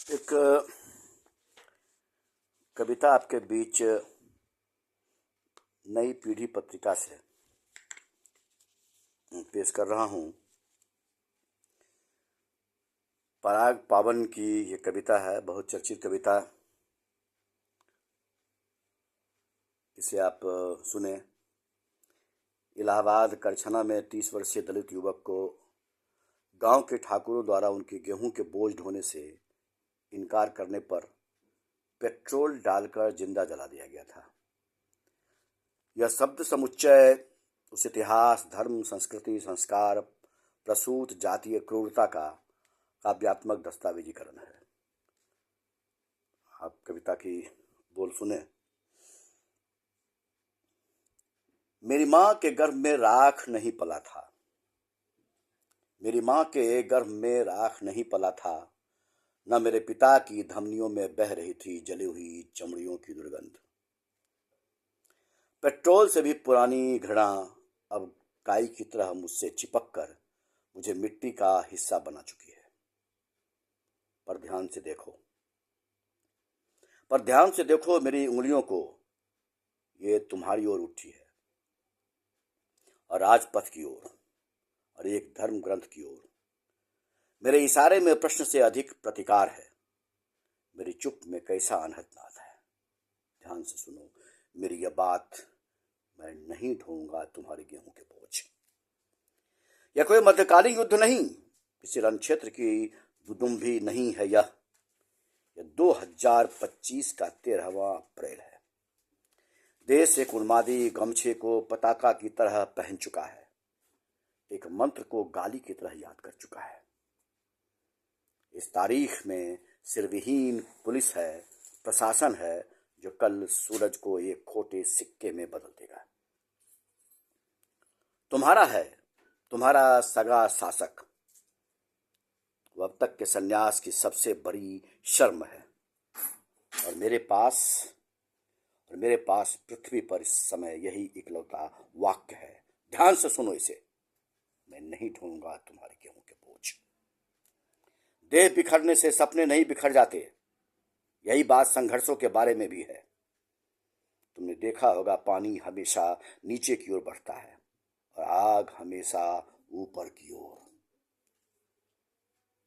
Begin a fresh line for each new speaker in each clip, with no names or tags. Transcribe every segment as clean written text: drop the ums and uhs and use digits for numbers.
एक कविता आपके बीच नई पीढ़ी पत्रिका से पेश कर रहा हूँ। पराग पावन की ये कविता है, बहुत चर्चित कविता। इसे आप सुने। इलाहाबाद करछना में 30 वर्षीय दलित युवक को गांव के ठाकुरों द्वारा उनके गेहूं के बोझ ढोने से इनकार करने पर पेट्रोल डालकर जिंदा जला दिया गया था। यह शब्द समुच्चय उस इतिहास, धर्म, संस्कृति, संस्कार प्रसूत जातीय क्रूरता का काव्यात्मक दस्तावेजीकरण है। आप कविता की बोल सुने। मेरी माँ के गर्भ में राख नहीं पला था, मेरी माँ के गर्भ में राख नहीं पला था, न मेरे पिता की धमनियों में बह रही थी जली हुई चमड़ियों की दुर्गंध। पेट्रोल से भी पुरानी घृणा अब काई की तरह मुझसे चिपक कर मुझे मिट्टी का हिस्सा बना चुकी है। पर ध्यान से देखो, मेरी उंगलियों को, ये तुम्हारी ओर उठी है, और राजपथ की ओर, और एक धर्म ग्रंथ की ओर। मेरे इशारे में प्रश्न से अधिक प्रतिकार है, मेरी चुप में कैसा अनहद नाद है। ध्यान से सुनो मेरी यह बात, मैं नहीं ढोऊंगा तुम्हारे गेहूं के बोझ। यह कोई मध्यकालीन युद्ध नहीं, किसी रण क्षेत्र की दुदुम्भी नहीं है। यह 2025 का 13वां अप्रैल है। देश एक उन्मादी गमछे को पताका की तरह पहन चुका है, एक मंत्र को गाली की तरह याद कर चुका है। इस तारीख में सिरविहीन पुलिस है, प्रशासन है, जो कल सूरज को एक खोटे सिक्के में बदल देगा। तुम्हारा है, तुम्हारा सगा शासक, वो अब तक के सन्यास की सबसे बड़ी शर्म है। और मेरे पास पृथ्वी पर इस समय यही इकलौता वाक्य है। ध्यान से सुनो इसे, मैं नहीं ढूंढूंगा तुम्हारे गेहूं के बोझ। देह बिखरने से सपने नहीं बिखर जाते, यही बात संघर्षों के बारे में भी है। तुमने देखा होगा पानी हमेशा नीचे की ओर बढ़ता है और आग हमेशा ऊपर की ओर।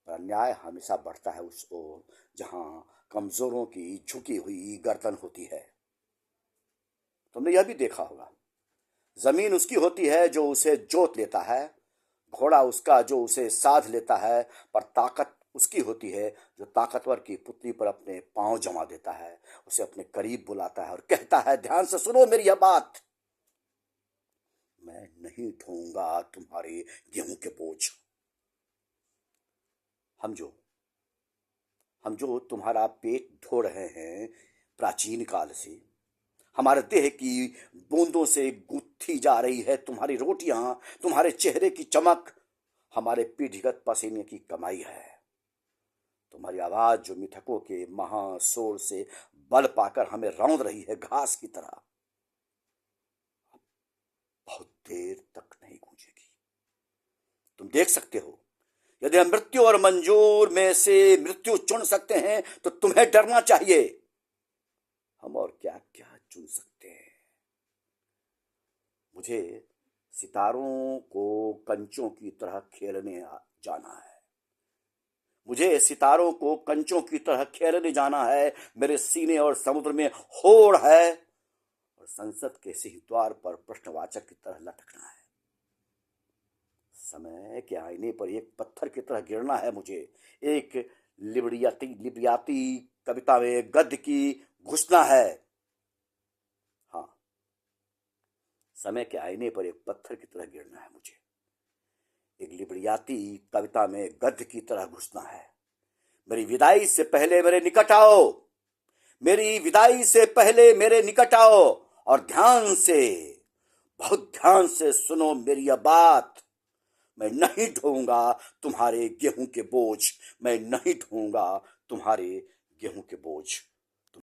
पर अन्याय हमेशा बढ़ता है उस ओर जहां कमजोरों की झुकी हुई गर्दन होती है। तुमने यह भी देखा होगा, जमीन उसकी होती है जो उसे जोत लेता है, घोड़ा उसका जो उसे साध लेता है, पर ताकत उसकी होती है जो ताकतवर की पुतली पर अपने पांव जमा देता है, उसे अपने करीब बुलाता है और कहता है, ध्यान से सुनो मेरी यह बात, मैं नहीं ढोऊंगा तुम्हारे गेहूं के बोझ। हम जो तुम्हारा पेट धो रहे हैं प्राचीन काल से, हमारे देह की बूंदों से गुत्थी जा रही है तुम्हारी रोटियां, तुम्हारे चेहरे की चमक हमारे पीढ़ीगत पसीने की कमाई है। तुम्हारी आवाज जो मिथकों के महाशोर से बल पाकर हमें रौंद रही है घास की तरह, बहुत देर तक नहीं गूंजेगी। तुम देख सकते हो, यदि हम मृत्यु और मंजूर में से मृत्यु चुन सकते हैं तो तुम्हें डरना चाहिए। हम और क्या क्या चुन सकते हैं। मुझे सितारों को कंचों की तरह खेलने जाना है, मुझे सितारों को कंचों की तरह खेलने जाना है। मेरे सीने और समुद्र में होड़ है, और संसद के सिंहद्वार पर प्रश्नवाचक की तरह लटकना है। समय के आईने पर एक पत्थर की तरह गिरना है मुझे, एक लिबरियाती कविता में गद्य की घुसना है। हाँ, समय के आईने पर एक पत्थर की तरह गिरना है मुझे, एक लिबरियाती कविता में गद्य की तरह घुसना है। मेरी विदाई से पहले मेरे निकट आओ, मेरी विदाई से पहले मेरे निकट आओ, और ध्यान से, बहुत ध्यान से सुनो मेरी यह बात, मैं नहीं ढोऊंगा तुम्हारे गेहूं के बोझ, मैं नहीं ढोऊंगा तुम्हारे गेहूं के बोझ।